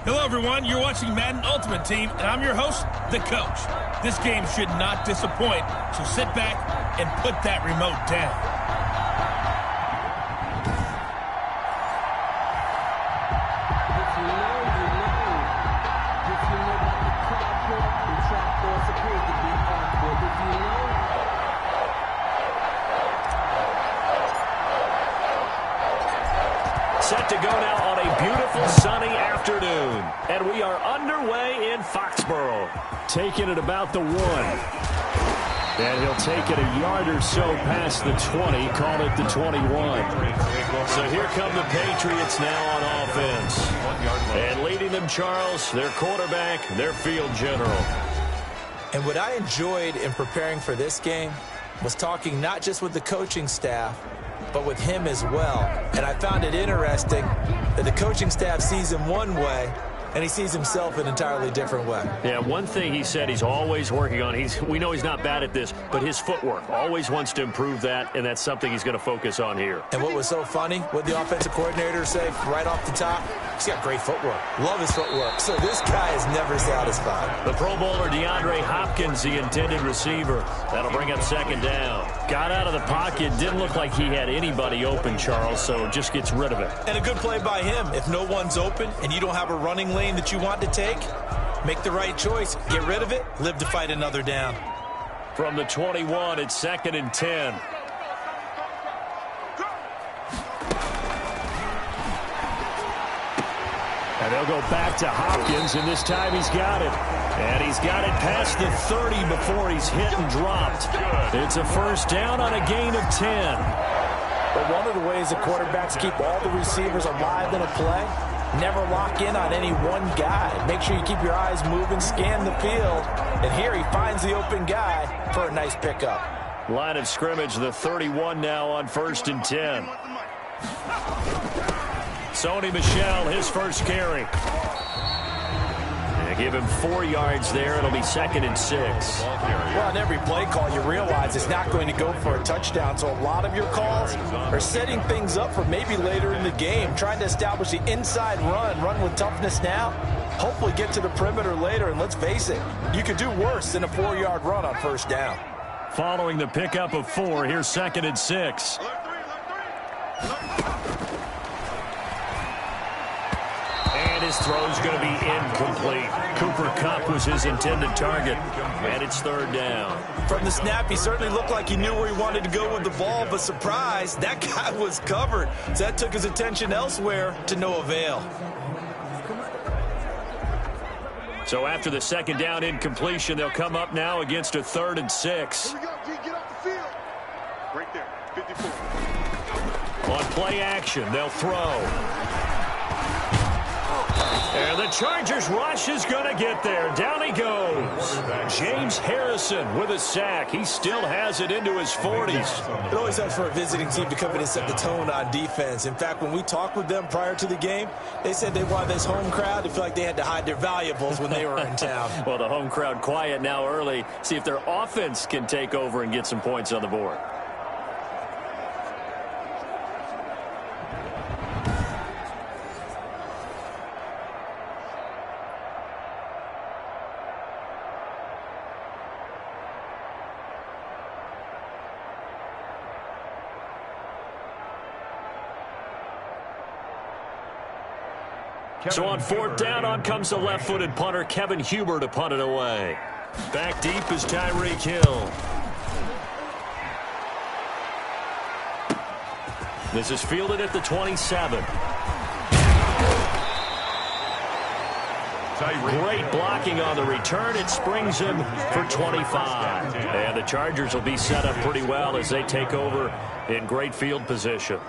Hello, everyone. You're watching Madden Ultimate Team, and I'm your host, The Coach. This game should not disappoint, so sit back and put that remote down. Set to go now on a beautiful sunny afternoon. And we are underway in Foxborough. Taking it about the 1. And he'll take it a yard or so past the 20, call it the 21. So here come the Patriots now on offense. And leading them, Charles, their quarterback, their field general. And what I enjoyed in preparing for this game was talking not just with the coaching staff, but with him as well. And I found it interesting that the coaching staff sees him one way, and he sees himself an entirely different way. Yeah, one thing he said he's always working on, we know he's not bad at this, but his footwork, always wants to improve that, and that's something he's going to focus on here. And what was so funny, what the offensive coordinator say right off the top, he's got great footwork. Love his footwork. So this guy is never satisfied. The Pro Bowler DeAndre Hopkins, the intended receiver. That'll bring up second down. Got out of the pocket, didn't look like he had anybody open, Charles, so just gets rid of it. And a good play by him. If no one's open and you don't have a running lane that you want to take, make the right choice. Get rid of it. Live to fight another down. From the 21, it's 2nd and 10. And they'll go back to Hopkins, and this time he's got it. And he's got it past the 30 before he's hit and dropped. It's a first down on a gain of 10. But one of the ways the quarterbacks keep all the receivers alive in a play, never lock in on any one guy. Make sure you keep your eyes moving, scan the field. And here he finds the open guy for a nice pickup. Line of scrimmage, the 31 now on 1st and 10. Sony Michel, his first carry. They give him 4 yards there. It'll be 2nd and 6. Well, on every play call, you realize it's not going to go for a touchdown. So a lot of your calls are setting things up for maybe later in the game, trying to establish the inside run with toughness now, hopefully get to the perimeter later. And let's face it, you could do worse than a 4-yard run on first down. Following the pickup of 4, here's 2nd and 6. And his throw's going to be incomplete. Cooper Kupp was his intended target, and it's 3rd down. From the snap, he certainly looked like he knew where he wanted to go with the ball, but surprise, that guy was covered. So that took his attention elsewhere to no avail. So after the 2nd down incompletion, they'll come up now against a 3rd and 6. Here we go, G. Get off the field. Right there, 54. On play action, they'll throw. And the Chargers rush is going to get there. Down he goes. James Harrison with a sack. He still has it into his 40s. It always helps for a visiting team to come in and set the tone on defense. In fact, when we talked with them prior to the game, they said they wanted this home crowd to feel like they had to hide their valuables when they were in town. Well, the home crowd quiet now early. See if their offense can take over and get some points on the board. So on 4th down, on comes the left-footed punter, Kevin Huber, to punt it away. Back deep is Tyreek Hill. This is fielded at the 27. Great blocking on the return. It springs him for 25. And the Chargers will be set up pretty well as they take over in great field position.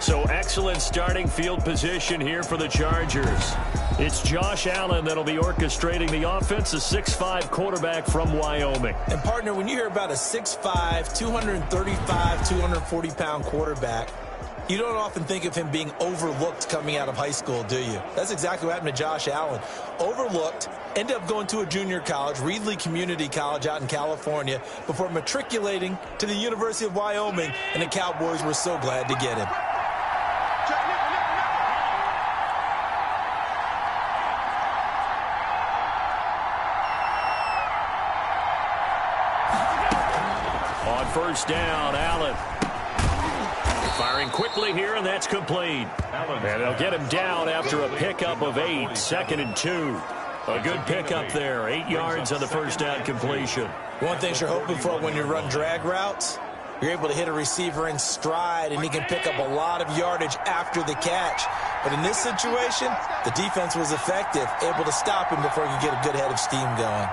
So excellent starting field position here for the Chargers. It's Josh Allen that'll be orchestrating the offense, a 6'5" quarterback from Wyoming. And, partner, when you hear about a 6'5", 235, 240-pound quarterback You don't often think of him being overlooked coming out of high school, do you? That's exactly what happened to Josh Allen. Overlooked, ended up going to a junior college, Reedley Community College out in California, before matriculating to the University of Wyoming, and the Cowboys were so glad to get him. On first down, Allen. Firing quickly here, and that's complete. And they'll get him down after a pickup of 8, 2nd and 2. A good pickup there, 8 yards on the first down completion. One thing you're hoping for when you run drag routes, you're able to hit a receiver in stride, and he can pick up a lot of yardage after the catch. But in this situation, the defense was effective, able to stop him before he could get a good head of steam going.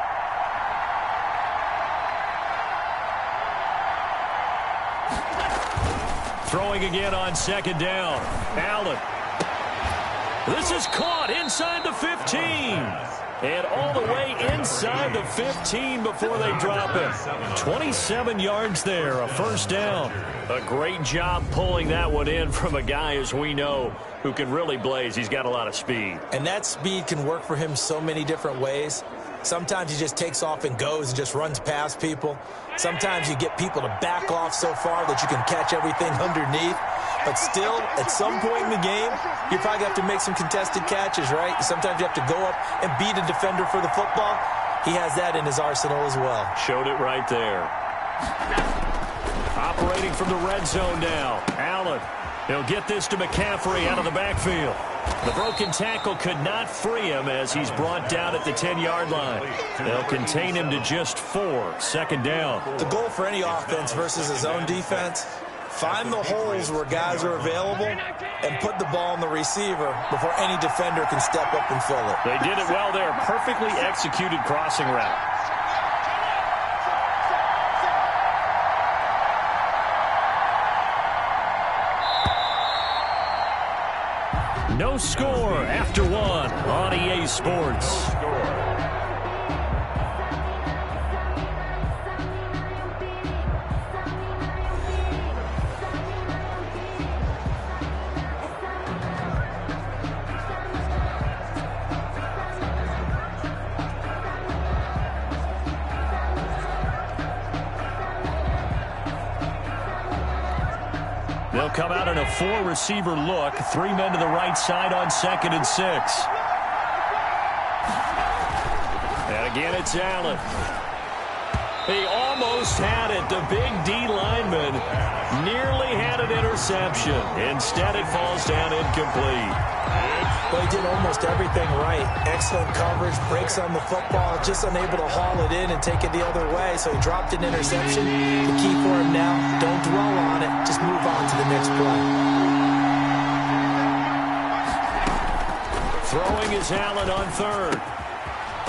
Throwing again on second down. Allen. This is caught inside the 15. And all the way inside the 15 before they drop him. 27 yards there, a first down. A great job pulling that one in from a guy, as we know, who can really blaze. He's got a lot of speed. And that speed can work for him so many different ways. Sometimes he just takes off and goes and just runs past people. Sometimes you get people to back off so far that you can catch everything underneath. But still, at some point in the game, you probably have to make some contested catches, right? Sometimes you have to go up and beat a defender for the football. He has that in his arsenal as well. Showed it right there. Operating from the red zone now. Allen. He'll get this to McCaffrey out of the backfield. The broken tackle could not free him as he's brought down at the 10-yard line. They'll contain him to just 4, second down. The goal for any offense versus his own defense, find the holes where guys are available and put the ball in the receiver before any defender can step up and fill it. They did it well there. Perfectly executed crossing route. No score after 1 on EA Sports. They'll come out in a 4-receiver look. 3 men to the right side on 2nd and 6. And again, it's Allen. He almost had it. The big D lineman nearly had an interception. Instead, it falls down incomplete. Well, he did almost everything right. Excellent coverage, breaks on the football, just unable to haul it in and take it the other way, so he dropped an interception. The key for him now, don't dwell on it, just move on to the next play. Throwing is Allen on 3rd.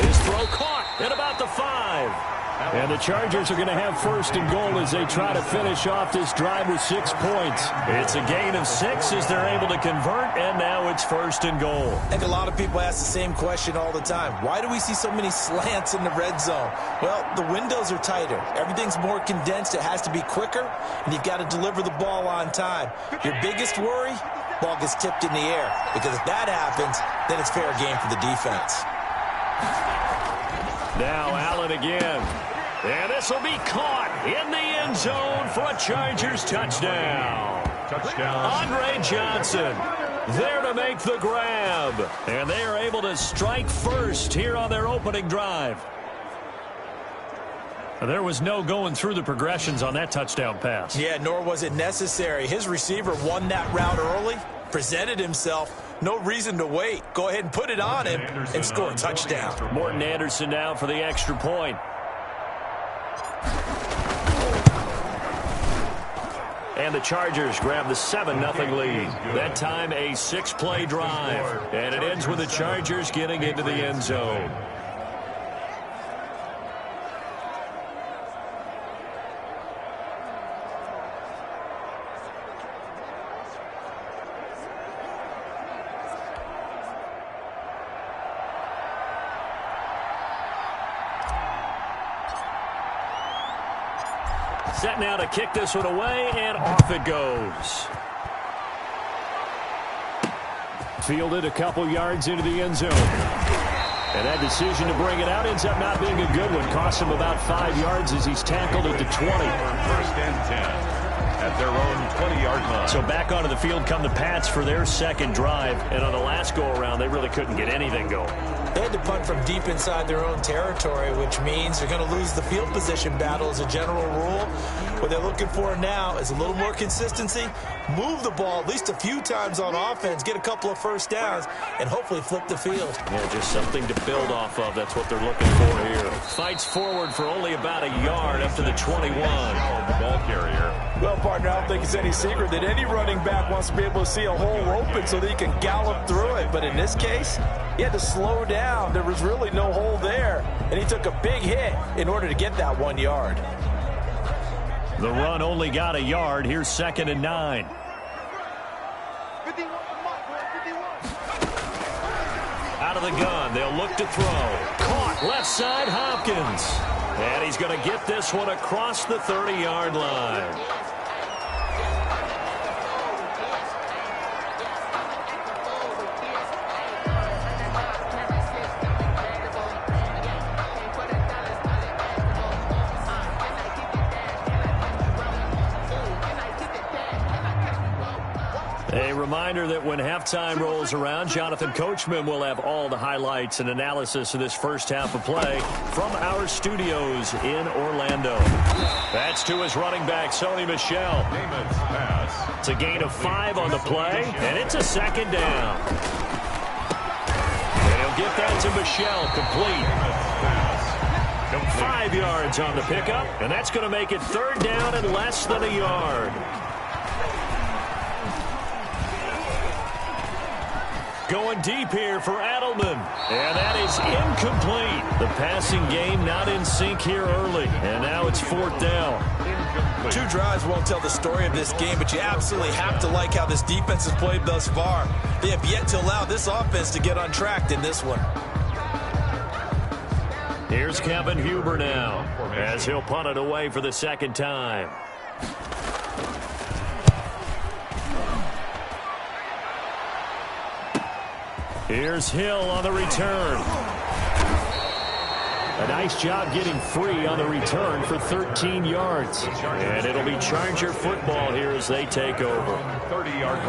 His throw caught at about the 5. And the Chargers are going to have 1st and goal as they try to finish off this drive with 6 points. It's a gain of 6 as they're able to convert, and now it's 1st and goal. I think a lot of people ask the same question all the time. Why do we see so many slants in the red zone? Well, the windows are tighter. Everything's more condensed. It has to be quicker, and you've got to deliver the ball on time. Your biggest worry, ball gets tipped in the air, because if that happens, then it's fair game for the defense. Now Allen again. And this will be caught in the end zone for a Chargers touchdown. Andre Johnson there to make the grab. And they are able to strike first here on their opening drive. There was no going through the progressions on that touchdown pass. Yeah, nor was it necessary. His receiver won that route early, presented himself. No reason to wait. Go ahead and put it on him and score a touchdown. Morton Anderson now for the extra point. And the Chargers grab the 7-0 lead. That time a 6-play drive. And it ends with the Chargers getting into the end zone. Set now to kick this one away, and off it goes. Fielded a couple yards into the end zone. And that decision to bring it out ends up not being a good one. Costs him about 5 yards as he's tackled at the 20. First and 10 at their own 20-yard line. So back onto the field come the Pats for their second drive. And on the last go-around, they really couldn't get anything going. They had to punt from deep inside their own territory, which means they're going to lose the field position battle as a general rule. What they're looking for now is a little more consistency, move the ball at least a few times on offense, get a couple of first downs, and hopefully flip the field. Yeah, just something to build off of. That's what they're looking for here. Fights forward for only about a yard up to the 21. The ball carrier. Well, partner, I don't think it's any secret that any running back wants to be able to see a hole open so that he can gallop through it. But in this case, he had to slow down. There was really no hole there, and he took a big hit in order to get that 1 yard. The run only got a yard. Here's 2nd and 9. Out of the gun. They'll look to throw. Caught left side Hopkins. And he's going to get this one across the 30-yard line. A reminder that when halftime rolls around, Jonathan Coachman will have all the highlights and analysis of this first half of play from our studios in Orlando. That's to his running back, Sony Michel. It's a gain of 5 on the play, and it's a 2nd down. And he'll get that to Michel, complete. 5 yards on the pickup, and that's going to make it 3rd down and less than a yard. Going deep here for Adelman. And that is incomplete. The passing game not in sync here early. And now it's 4th down. 2 drives won't tell the story of this game, but you absolutely have to like how this defense has played thus far. They have yet to allow this offense to get untracked in this one. Here's Kevin Huber now as he'll punt it away for the 2nd time. Here's Hill on the return. A nice job getting free on the return for 13 yards. And it'll be Charger football here as they take over.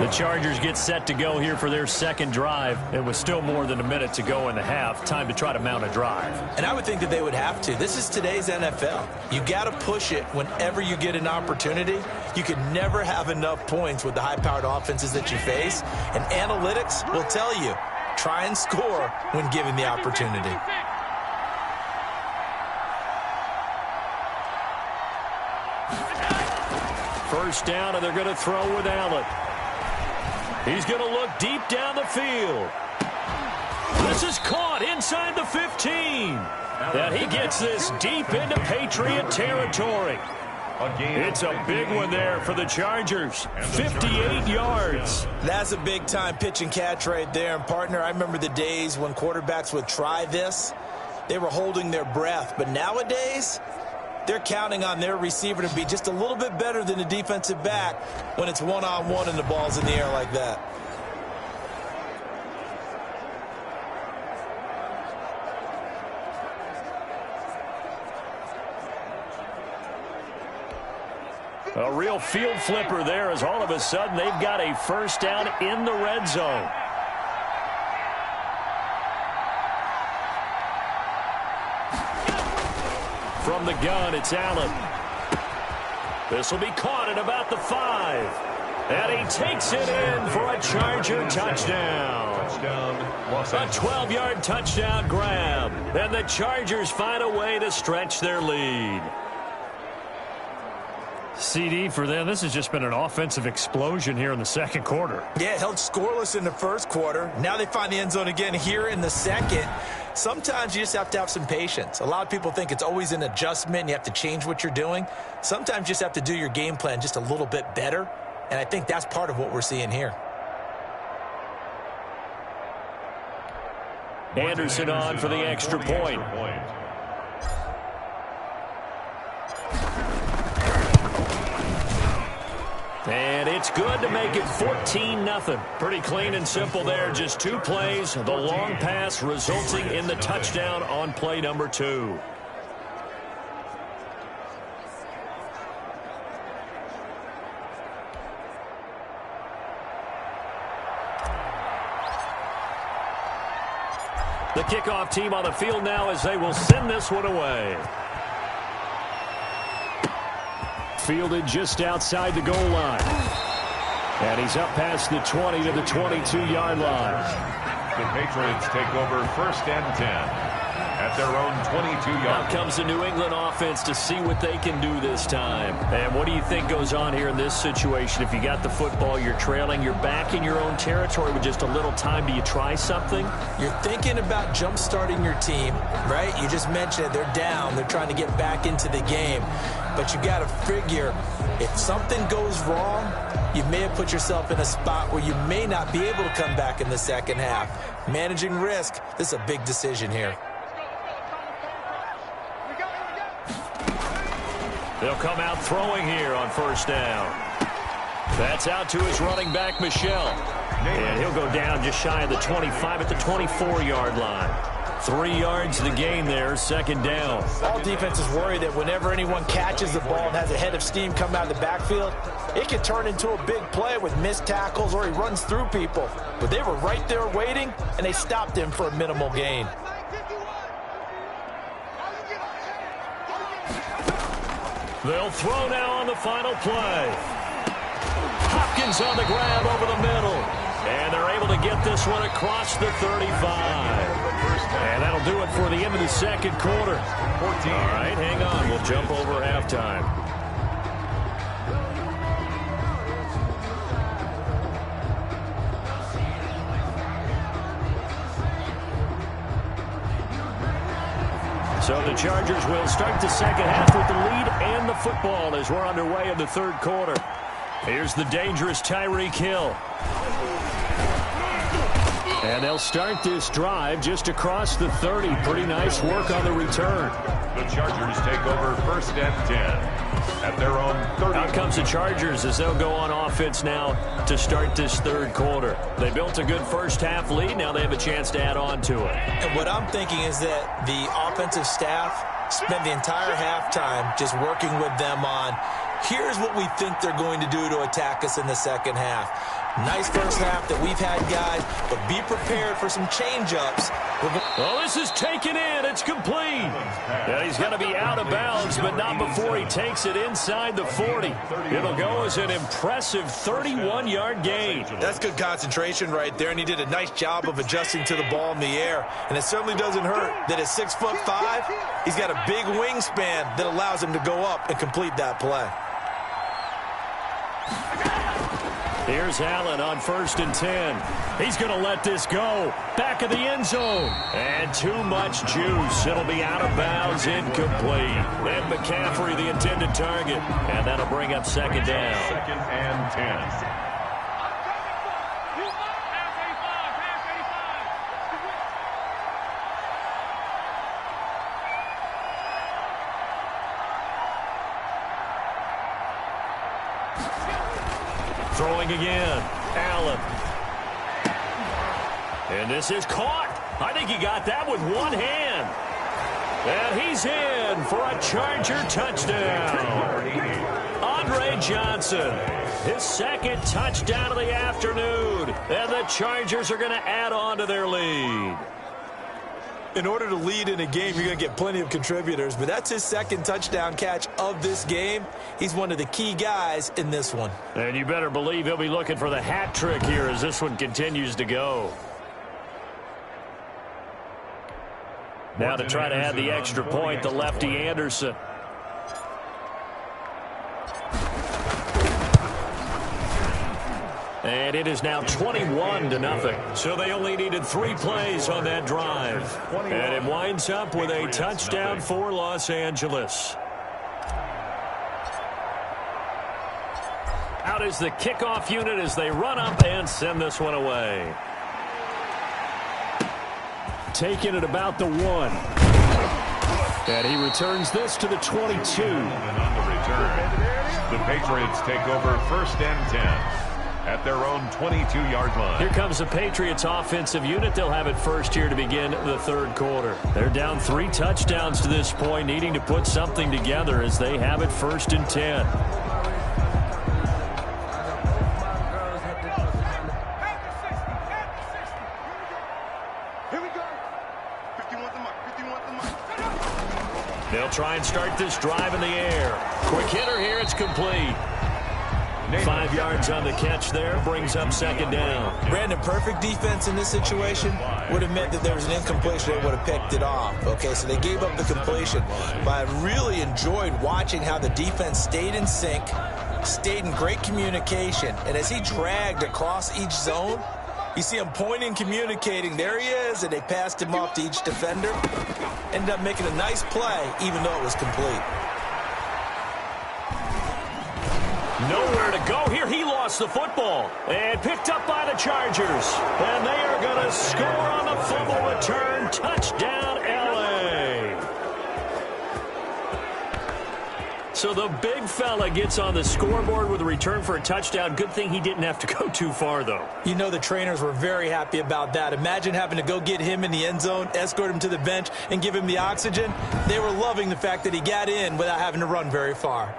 The Chargers get set to go here for their 2nd drive. And with still more than a minute to go in the half, time to try to mount a drive. And I would think that they would have to. This is today's NFL. You got to push it whenever you get an opportunity. You can never have enough points with the high-powered offenses that you face. And analytics will tell you, try and score when given the opportunity. First down, and they're going to throw with Allen. He's going to look deep down the field. This is caught inside the 15. And he gets this deep into Patriot territory. It's a big one there for the Chargers. 58 yards. That's a big-time pitch and catch right there. And, partner, I remember the days when quarterbacks would try this. They were holding their breath. But nowadays, they're counting on their receiver to be just a little bit better than the defensive back when it's one-on-one and the ball's in the air like that. A real field flipper there as all of a sudden they've got a first down in the red zone. From the gun, it's Allen. This will be caught at about the 5. And he takes it in for a Charger touchdown. A 12-yard touchdown grab. And the Chargers find a way to stretch their lead. CD for them, this has just been an offensive explosion here in the 2nd quarter. Yeah, held scoreless in the 1st quarter. Now they find the end zone again here in the 2nd. Sometimes you just have to have some patience. A lot of people think it's always an adjustment. You have to change what you're doing. Sometimes you just have to do your game plan just a little bit better. And I think that's part of what we're seeing here. Anderson on for the extra point. And it's good to make it 14-0. Pretty clean and simple there. Just 2 plays. The long pass resulting in the touchdown on play number 2. The kickoff team on the field now as they will send this one away. Fielded just outside the goal line. And he's up past the 20 to the 22-yard line. The Patriots take over 1st and 10 at their own 22-yard line. Now comes the New England offense to see what they can do this time. And what do you think goes on here in this situation? If you got the football, you're trailing, you're back in your own territory with just a little time. Do you try something? You're thinking about jump-starting your team, right? You just mentioned it. They're down. They're trying to get back into the game. But you got to figure, if something goes wrong, you may have put yourself in a spot where you may not be able to come back in the second half. Managing risk, this is a big decision here. They'll come out throwing here on 1st down. That's out to his running back, Michel. And he'll go down just shy of the 25 at the 24-yard line. 3 yards to the gain there, 2nd down. All defenses worry that whenever anyone catches the ball and has a head of steam come out of the backfield, it can turn into a big play with missed tackles or he runs through people. But they were right there waiting, and they stopped him for a minimal gain. They'll throw now on the final play. Hopkins on the grab over the middle. And they're able to get this one across the 35. And that'll do it for the end of the 2nd quarter. 14. All right, hang on. We'll jump over halftime. So the Chargers will start the second half with the lead and the football as we're underway in the 3rd quarter. Here's the dangerous Tyreek Hill. And they'll start this drive just across the 30. Pretty nice work on the return. The Chargers take over 1st and 10 at their own 30. Out comes the Chargers as they'll go on offense now to start this 3rd quarter. They built a good first half lead. Now they have a chance to add on to it. And what I'm thinking is that the offensive staff spent the entire halftime just working with them on, here's what we think they're going to do to attack us in the second half. Nice first half that we've had, guys, but be prepared for some change-ups. Oh, this is taken in. It's complete. Yeah, he's going to be out of bounds, but not before he takes it inside the 40. It'll go as an impressive 31-yard gain. That's good concentration right there, and he did a nice job of adjusting to the ball in the air. And it certainly doesn't hurt that at 6'5", he's got a big wingspan that allows him to go up and complete that play. Here's Allen on 1st and 10. He's going to let this go. Back of the end zone. And too much juice. It'll be out of bounds, incomplete. And McCaffrey, the intended target. And that'll bring up 2nd down. 2nd and 10. Throwing again. Allen. And this is caught. I think he got that with one hand. And he's in for a Charger touchdown. Andre Johnson, his 2nd touchdown of the afternoon. And the Chargers are going to add on to their lead. In order to lead in a game, you're going to get plenty of contributors, but that's his 2nd touchdown catch of this game. He's one of the key guys in this one. And you better believe he'll be looking for the hat trick here as this one continues to go. Now to try to add the extra point, the lefty Anderson. And it is now 21-0. So they only needed 3 plays on that drive. And it winds up with a touchdown for Los Angeles. Out is the kickoff unit as they run up and send this one away. Taking it about the 1. And he returns this to the 22. And on the return, the Patriots take over first and 10 at their own 22-yard line. Here comes the Patriots offensive unit. They'll have it first here to begin the third quarter. They're down 3 touchdowns to this point, needing to put something together as they have it first and 10. They'll try and start this drive in the air. Quick hitter here. It's complete. 5 yards on the catch there. Brings up second down. Brandon, perfect defense in this situation would have meant that there was an incompletion. They would have picked it off. Okay, so they gave up the completion. But I really enjoyed watching how the defense stayed in sync, stayed in great communication. And as he dragged across each zone, you see him pointing, communicating. There he is, and they passed him off to each defender. Ended up making a nice play, even though it was complete. Nowhere to go here. He lost the football and picked up by the Chargers. And they are going to score on the fumble return. Touchdown, L.A. So the big fella gets on the scoreboard with a return for a touchdown. Good thing he didn't have to go too far, though. You know the trainers were very happy about that. Imagine having to go get him in the end zone, escort him to the bench, and give him the oxygen. They were loving the fact that he got in without having to run very far.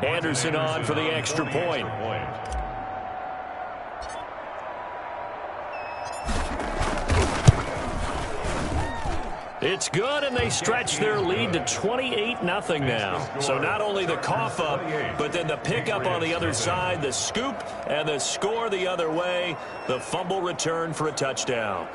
Anderson on for the extra point. It's good, and they stretch their lead to 28-0 now. So not only the cough up, but then the pickup on the other side, the scoop, and the score the other way. The fumble return for a touchdown.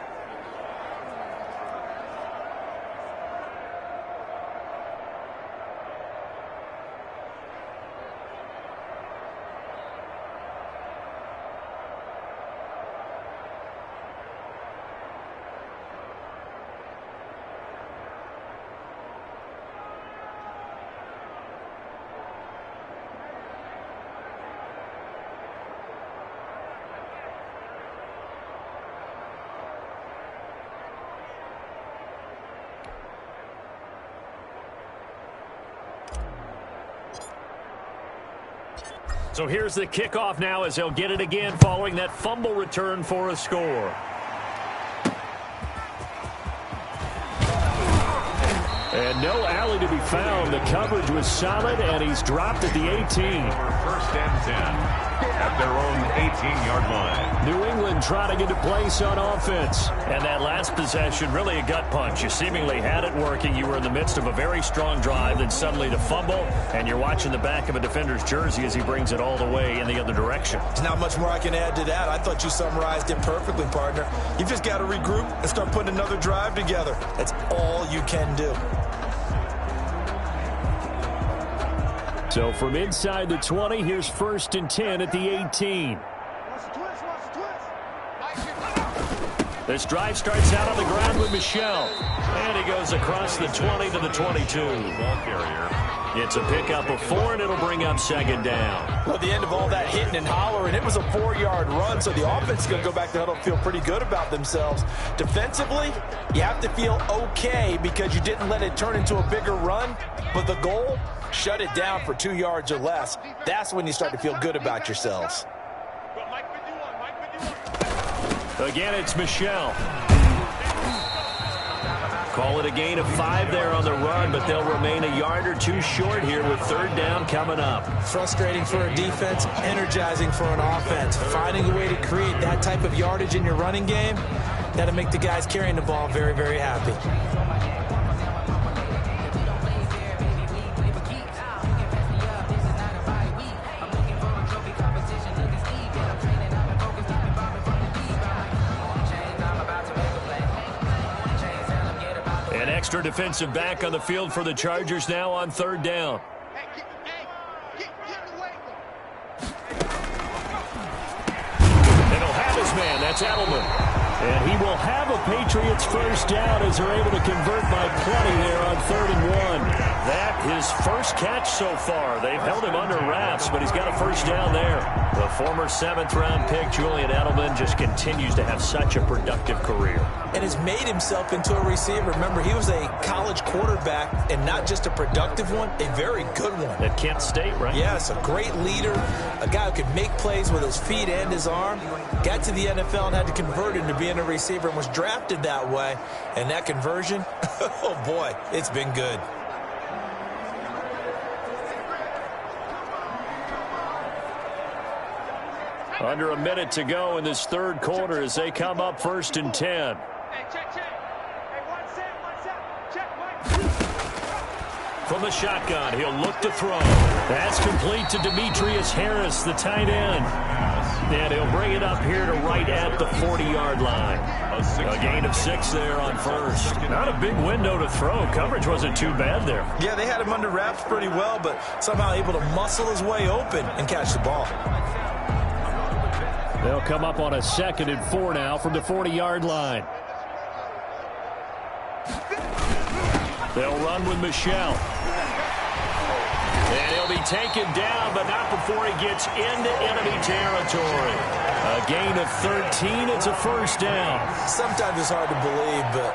So here's the kickoff now as they'll get it again following that fumble return for a score. And no alley to be found. The coverage was solid, and he's dropped at the 18. First and 10 at their own 18-yard line. New England trotting into place on offense. And that last possession, really a gut punch. You seemingly had it working. You were in the midst of a very strong drive, then suddenly the fumble, and you're watching the back of a defender's jersey as he brings it all the way in the other direction. There's not much more I can add to that. I thought you summarized it perfectly, partner. You've just got to regroup and start putting another drive together. That's all you can do. So from inside the 20, here's first and 10 at the 18. This drive starts out on the ground with Michel. And he goes across the 20 to the 22. Ball carrier. It's a pickup of 4, and it'll bring up second down. Well, at the end of all that hitting and hollering, it was a 4-yard run, so the offense is going to go back to huddle and feel pretty good about themselves. Defensively, you have to feel okay because you didn't let it turn into a bigger run, but the goal, shut it down for 2 yards or less. That's when you start to feel good about yourselves. Again, it's Michel. Call it a gain of 5 there on the run, but they'll remain a yard or 2 short here with third down coming up. Frustrating for a defense, energizing for an offense. Finding a way to create that type of yardage in your running game, that'll make the guys carrying the ball very, very happy. Extra defensive back on the field for the Chargers now on third down. And he'll have his man. That's Edelman. And he will have a Patriots first down as they're able to convert by plenty there on 3rd and 1. That his first catch so far. They've held him under wraps, but he's got a first down there. The former 7th-round pick, Julian Edelman, just continues to have such a productive career. And has made himself into a receiver. Remember, he was a college quarterback, and not just a productive one, a very good one. At Kent State, right? Yes, a great leader, a guy who could make plays with his feet and his arm. Got to the NFL and had to convert into being a receiver and was drafted that way. And that conversion, oh boy, it's been good. Under a minute to go in this third quarter as they come up 1st and 10. From the shotgun, he'll look to throw. That's complete to Demetrius Harris, the tight end. And he'll bring it up here to right at the 40-yard line. A gain of 6 there on first. Not a big window to throw. Coverage wasn't too bad there. Yeah, they had him under wraps pretty well, but somehow able to muscle his way open and catch the ball. They'll come up on a 2nd and 4 now from the 40-yard line. They'll run with Michelle. And he'll be taken down, but not before he gets into enemy territory. A gain of 13. It's a first down. Sometimes it's hard to believe, but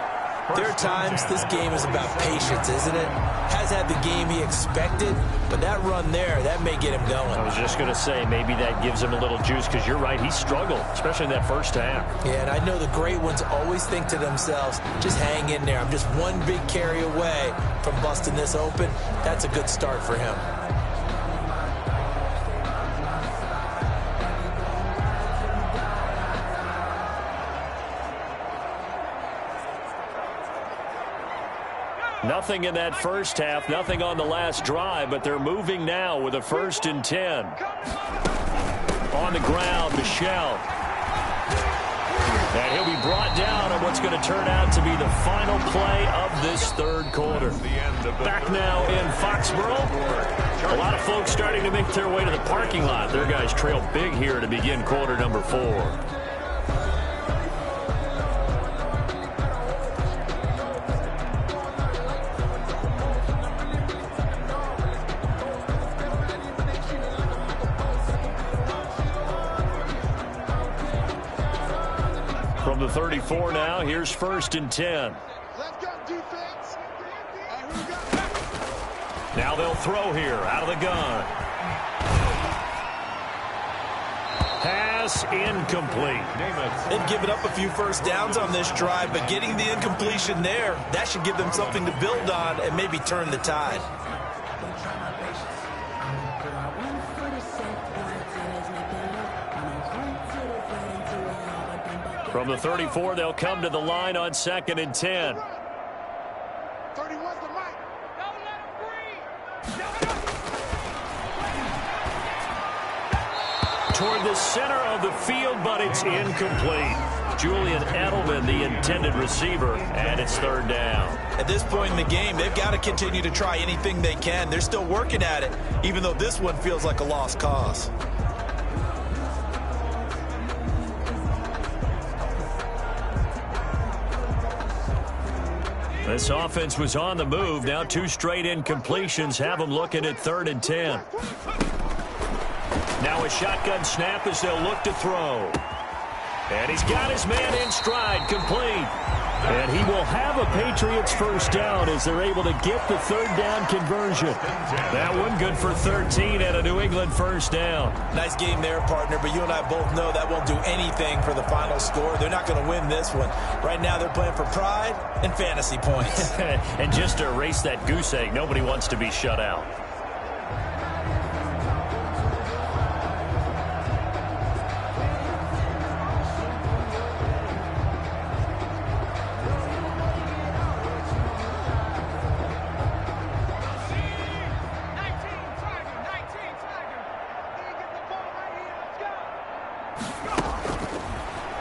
there are times this game is about patience, isn't it? Has had the game he expected, but that run there, that may get him going. I was just going to say, maybe that gives him a little juice, because you're right, he struggled, especially in that first half. Yeah, and I know the great ones always think to themselves, just hang in there. I'm just one big carry away from busting this open. That's a good start for him. Nothing in that first half, nothing on the last drive, but they're moving now with a 1st and 10. On the ground, Michelle. And he'll be brought down on what's going to turn out to be the final play of this third quarter. Back now in Foxborough. A lot of folks starting to make their way to the parking lot. Their guys trail big here to begin quarter number 4. From the 34 now, here's 1st and 10. Let's go, defense. Now they'll throw here out of the gun. Pass incomplete. They've given up a few first downs on this drive, but getting the incompletion there, that should give them something to build on and maybe turn the tide. From the 34, they'll come to the line on 2nd and 10. 31's the mic. Don't let him breathe. Toward the center of the field, but it's incomplete. Julian Edelman, the intended receiver, and it's 3rd down. At this point in the game, they've got to continue to try anything they can. They're still working at it, even though this one feels like a lost cause. This offense was on the move. Now 2 straight incompletions have them looking at 3rd and 10. Now a shotgun snap as they'll look to throw. And he's got his man in stride, complete. And he will have a Patriots first down as they're able to get the 3rd down conversion. That one good for 13 and a New England first down. Nice game there, partner, but you and I both know that won't do anything for the final score. They're not going to win this one. Right now they're playing for pride and fantasy points. And just to erase that goose egg, nobody wants to be shut out.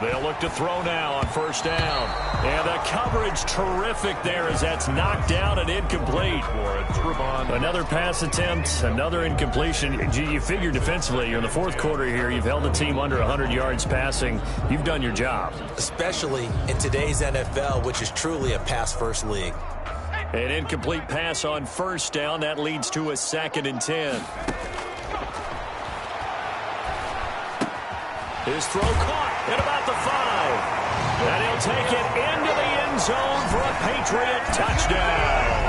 They'll look to throw now on first down. And the coverage terrific there as that's knocked down and incomplete. Another pass attempt, another incompletion. You figure defensively, you're in the 4th quarter here. You've held the team under 100 yards passing. You've done your job. Especially in today's NFL, which is truly a pass-first league. An incomplete pass on first down. That leads to a 2nd and 10. His throw caught at about the 5. And he'll take it into the end zone for a Patriot touchdown.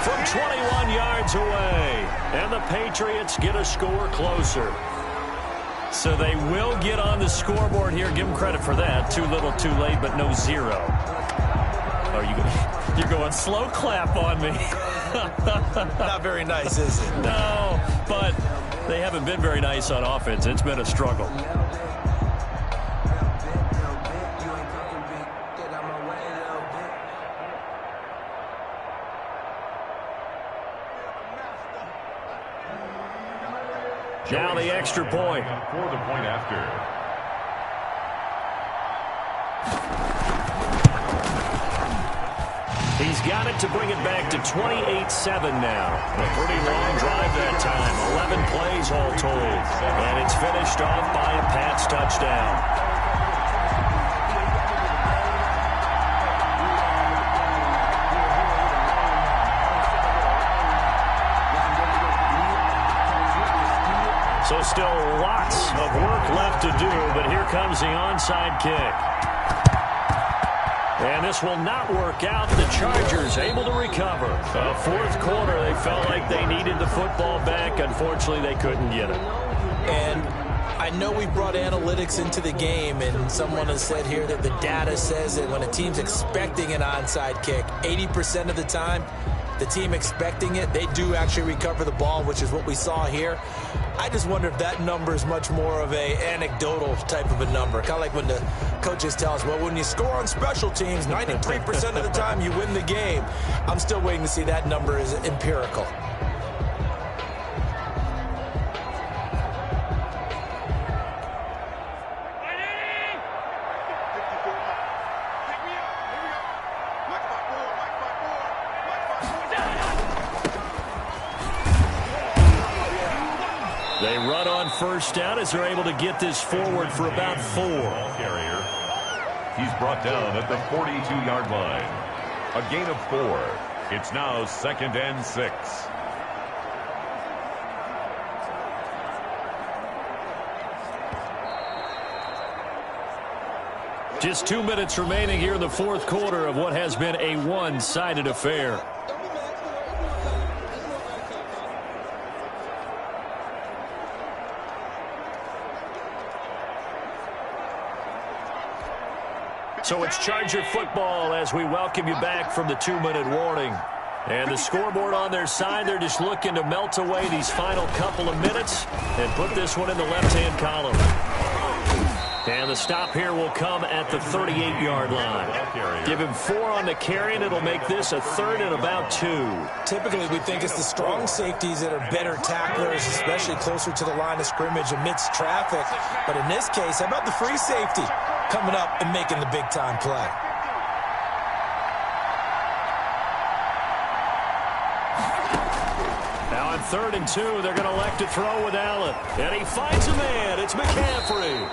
From 21 yards away. And the Patriots get a score closer. So they will get on the scoreboard here. Give them credit for that. Too little, too late, but no 0. Oh, you're going slow clap on me. Not very nice, is it? No, but they haven't been very nice on offense. It's been a struggle. Now the extra point. For the point after. He's got it to bring it back to 28-7 now. A pretty long drive that time. 11 plays all told. And it's finished off by a Pats touchdown. So still lots of work left to do, but here comes the onside kick. And this will not work out. The Chargers able to recover. Fourth quarter, they felt like they needed the football back. Unfortunately, they couldn't get it. And I know we brought analytics into the game, and someone has said here that the data says that when a team's expecting an onside kick, 80% of the time, the team expecting it, they do actually recover the ball, which is what we saw here. I just wonder if that number is much more of a anecdotal type of a number. Kind of like when the coaches tell us, well, when you score on special teams, 93% of the time you win the game. I'm still waiting to see that number is empirical. They run on first down as they're able to get this forward for about 4. Carrier. He's brought down at the 42-yard line. A gain of 4. It's now 2nd and 6. Just 2 minutes remaining here in the fourth quarter of what has been a one-sided affair. So it's Charger football as we welcome you back from the 2-minute warning. And the scoreboard on their side, they're just looking to melt away these final couple of minutes and put this one in the left-hand column. And the stop here will come at the 38-yard line. Give him 4 on the carry, and it'll make this a 3rd and about 2. Typically, we think it's the strong safeties that are better tacklers, especially closer to the line of scrimmage amidst traffic. But in this case, how about the free safety coming up and making the big-time play? Now on 3rd and 2, they're going to elect to throw with Allen. And he finds a man. It's McCaffrey.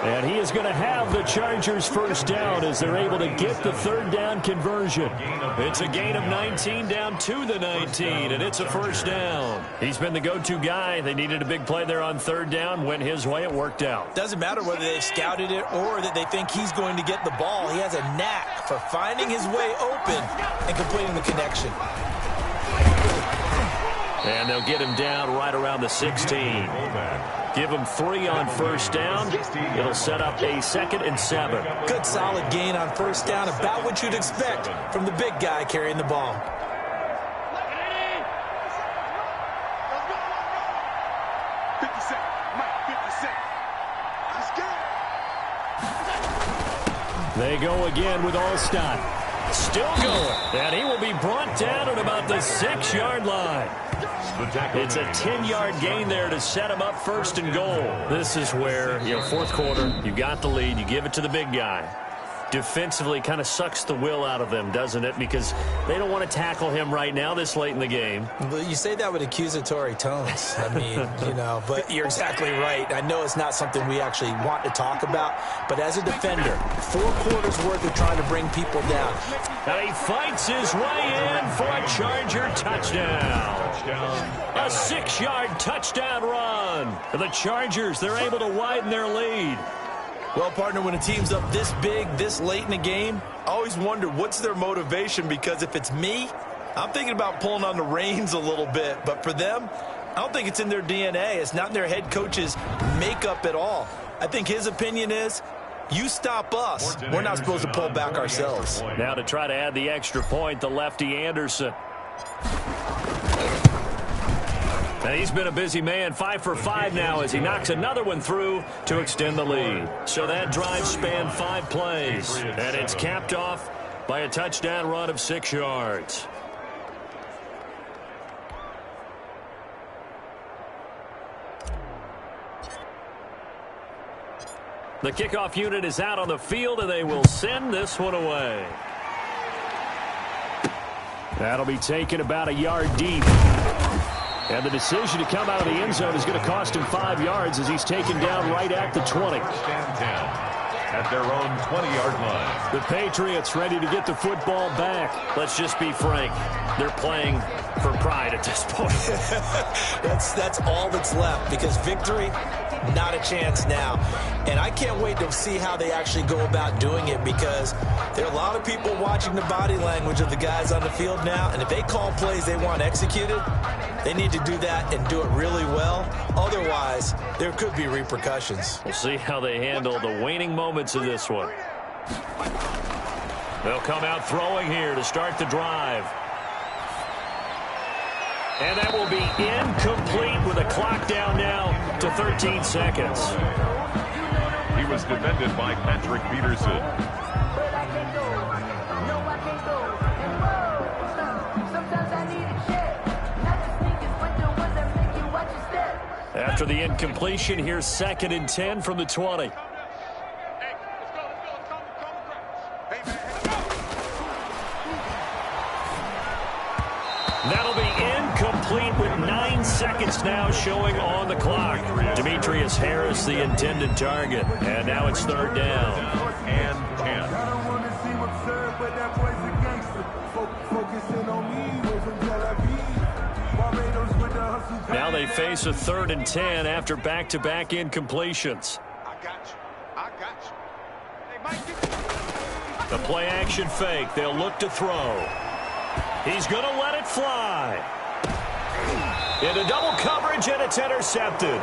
And he is going to have the Chargers first down as they're able to get the 3rd down conversion. It's a gain of 19 down to the 19, and it's a first down. He's been the go-to guy. They needed a big play there on 3rd down. Went his way. It worked out. Doesn't matter whether they've scouted it or that they think he's going to get the ball. He has a knack for finding his way open and completing the connection. And they'll get him down right around the 16. Give him 3 on first down. It'll set up a 2nd and 7. Good solid gain on first down, about what you'd expect from the big guy carrying the ball. They go again with Allstott. Still going. And he will be brought down at about the 6-yard line. It's a 10-yard gain there to set him up 1st and goal. This is where, fourth quarter, you got the lead. You give it to the big guy. defensively kind of sucks the will out of them, doesn't it? Because they don't want to tackle him right now this late in the game. Well, you say that with accusatory tones. I mean, but you're exactly right. I know it's not something we actually want to talk about, but as a defender, 4 quarters worth of trying to bring people down. And he fights his way in for a Charger touchdown. A 6-yard touchdown run. The Chargers, they're able to widen their lead. Well, partner, when a team's up this big, this late in the game, I always wonder what's their motivation, because if it's me, I'm thinking about pulling on the reins a little bit. But for them, I don't think it's in their DNA. It's not in their head coach's makeup at all. I think his opinion is, you stop us. We're not supposed to pull back ourselves. Now to try to add the extra point, the lefty Anderson. And he's been a busy man, 5 for 5 now as he knocks another one through to extend the lead. So that drive spanned 5 plays, and it's capped off by a touchdown run of 6 yards. The kickoff unit is out on the field, and they will send this one away. That'll be taken about a yard deep. And the decision to come out of the end zone is going to cost him 5 yards as he's taken down right at the 20. At their own 20-yard line. The Patriots ready to get the football back. Let's just be frank. They're playing for pride at this point. That's all that's left, because victory, not a chance now. And I can't wait to see how they actually go about doing it, because there are a lot of people watching the body language of the guys on the field now, and if they call plays they want executed, they need to do that and do it really well. Otherwise, there could be repercussions. We'll see how they handle the waning moments of this one. They'll come out throwing here to start the drive. And that will be incomplete with a clock down now to 13 seconds. He was defended by Patrick Peterson. After the incompletion, here's 2nd and 10 from the 20. That'll be incomplete with 9 seconds now showing on the clock. Demetrius Harris, the intended target. And now it's 3rd down. And 10. Now they face a 3rd and 10 after back-to-back incompletions. I got you. Hey, Mike. The play-action fake. They'll look to throw. He's going to let it fly. Into double coverage, and it's intercepted.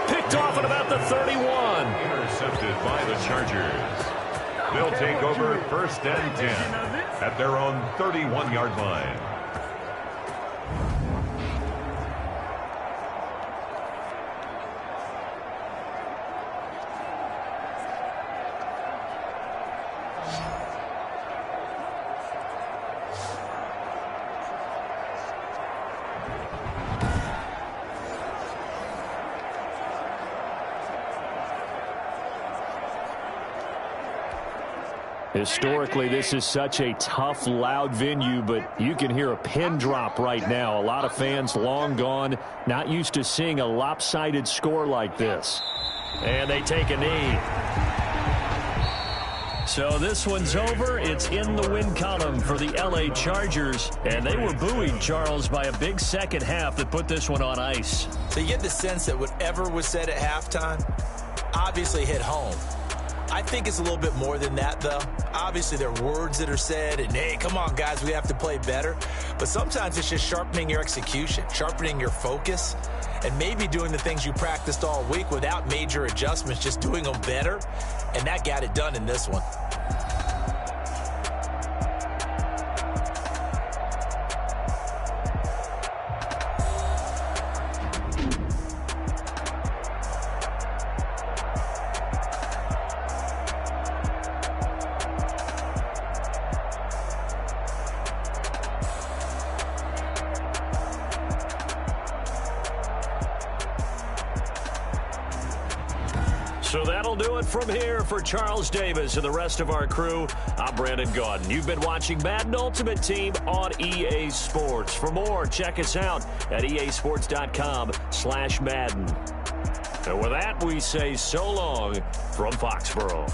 Picked off at about the 31. Intercepted by the Chargers. They'll take over 1st and 10 at their own 31-yard line. Historically, this is such a tough, loud venue, but you can hear a pin drop right now. A lot of fans long gone, not used to seeing a lopsided score like this. And they take a knee. So this one's over. It's in the win column for the LA Chargers. And they were buoyed, Charles, by a big second half that put this one on ice. So you get the sense that whatever was said at halftime obviously hit home. I think it's a little bit more than that, though. Obviously, there are words that are said, and, hey, come on, guys, we have to play better. But sometimes it's just sharpening your execution, sharpening your focus, and maybe doing the things you practiced all week without major adjustments, just doing them better. And that got it done in this one. So that'll do it from here for Charles Davis and the rest of our crew. I'm Brandon Gaudin. You've been watching Madden Ultimate Team on EA Sports. For more, check us out at easports.com/Madden. And with that, we say so long from Foxborough.